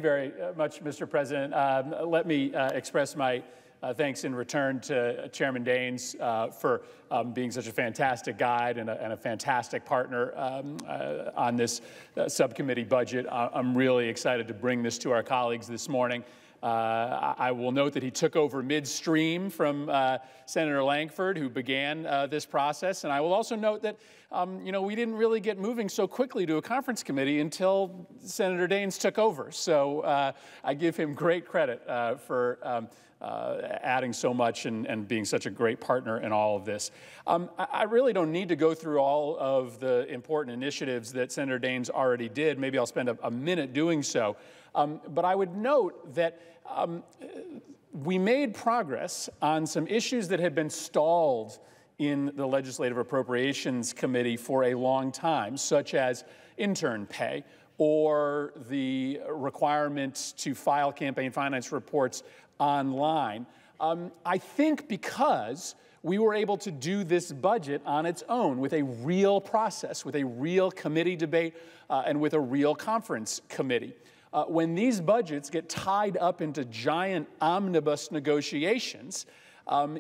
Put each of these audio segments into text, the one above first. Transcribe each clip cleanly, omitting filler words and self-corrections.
you very much, Mr. President. Let me express my thanks in return to Chairman Daines for being such a fantastic guide and a fantastic partner on this subcommittee budget. I'm really excited to bring this to our colleagues this morning. I will note that he took over midstream from Senator Lankford, who began this process. And I will also note that, we didn't really get moving so quickly to a conference committee until Senator Daines took over. So I give him great credit for adding so much and being such a great partner in all of this. I really don't need to go through all of the important initiatives that Senator Daines already did. Maybe I'll spend a minute doing so. But I would note that we made progress on some issues that had been stalled in the Legislative Appropriations Committee for a long time, such as intern pay or the requirement to file campaign finance reports online. I think because we were able to do this budget on its own with a real process, with a real committee debate, and with a real conference committee. When these budgets get tied up into giant omnibus negotiations,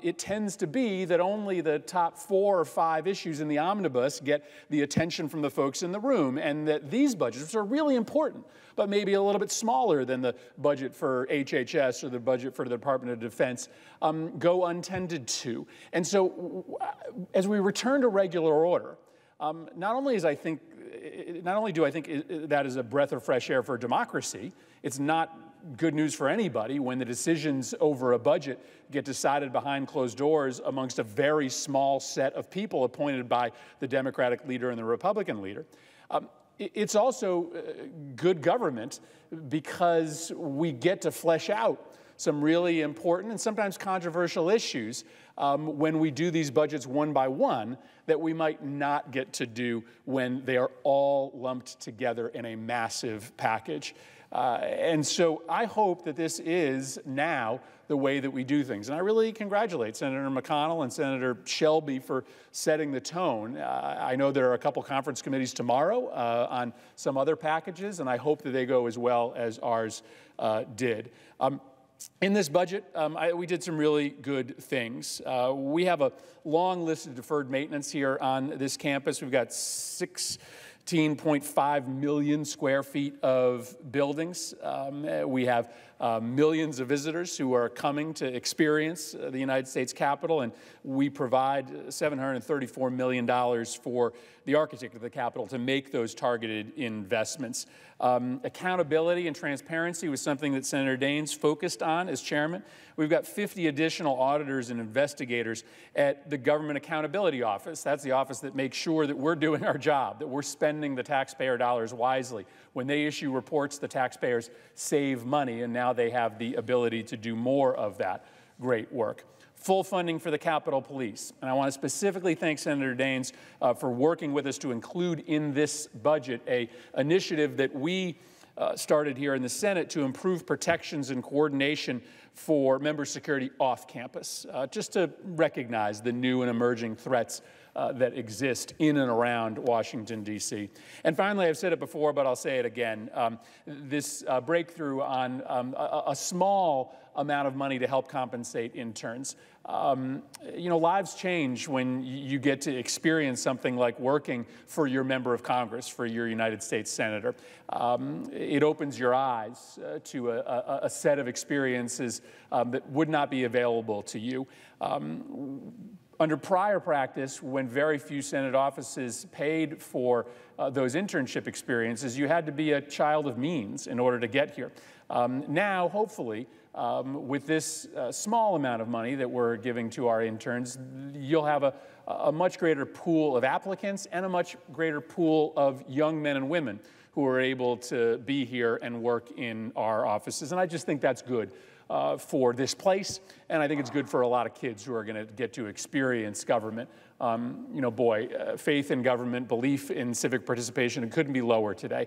it tends to be that only the top 4 or 5 issues in the omnibus get the attention from the folks in the room, and that these budgets, which are really important, but maybe a little bit smaller than the budget for HHS or the budget for the Department of Defense, go untended to. And so as we return to regular order, not only do I think that is a breath of fresh air for democracy, it's not good news for anybody when the decisions over a budget get decided behind closed doors amongst a very small set of people appointed by the Democratic leader and the Republican leader. It's also good government because we get to flesh out some really important and sometimes controversial issues when we do these budgets one by one that we might not get to do when they are all lumped together in a massive package. And so I hope that this is now the way that we do things. And I really congratulate Senator McConnell and Senator Shelby for setting the tone. I know there are a couple conference committees tomorrow on some other packages, and I hope that they go as well as ours did. In this budget, we did some really good things. We have a long list of deferred maintenance here on this campus. We've got 16.5 million square feet of buildings. We have millions of visitors who are coming to experience the United States Capitol, and we provide $734 million for the architect of the Capitol to make those targeted investments. Accountability and transparency was something that Senator Daines focused on as chairman. We've got 50 additional auditors and investigators at the Government Accountability Office. That's the office that makes sure that we're doing our job, that we're spending the taxpayer dollars wisely. When they issue reports, the taxpayers save money, and now they have the ability to do more of that great work. Full funding for the Capitol Police. And I want to specifically thank Senator Daines for working with us to include in this budget an initiative that we started here in the Senate to improve protections and coordination for member security off campus, just to recognize the new and emerging threats that exist in and around Washington, D.C. And finally, I've said it before, but I'll say it again, this breakthrough on a small amount of money to help compensate interns. Lives change when you get to experience something like working for your member of Congress, for your United States Senator. It opens your eyes to a set of experiences that would not be available to you. Under prior practice, when very few Senate offices paid for those internship experiences, you had to be a child of means in order to get here. Now, hopefully, with this small amount of money that we're giving to our interns, you'll have a much greater pool of applicants and a much greater pool of young men and women who are able to be here and work in our offices. And I just think that's good for this place, and I think it's good for a lot of kids who are going to get to experience government. Faith in government, belief in civic participation, it couldn't be lower today.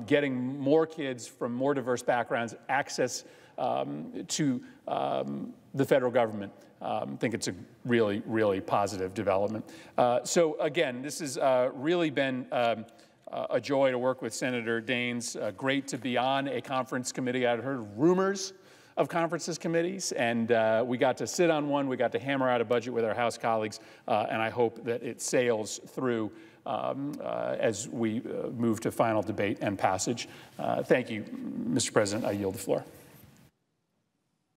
Getting more kids from more diverse backgrounds access to the federal government, I think it's a really, really positive development. So again, this has really been a joy to work with Senator Daines. Great to be on a conference committee. I'd heard rumors of conferences committees, and we got to sit on one. We got to hammer out a budget with our House colleagues, and I hope that it sails through as we move to final debate and passage. Thank you, Mr. President. I yield the floor.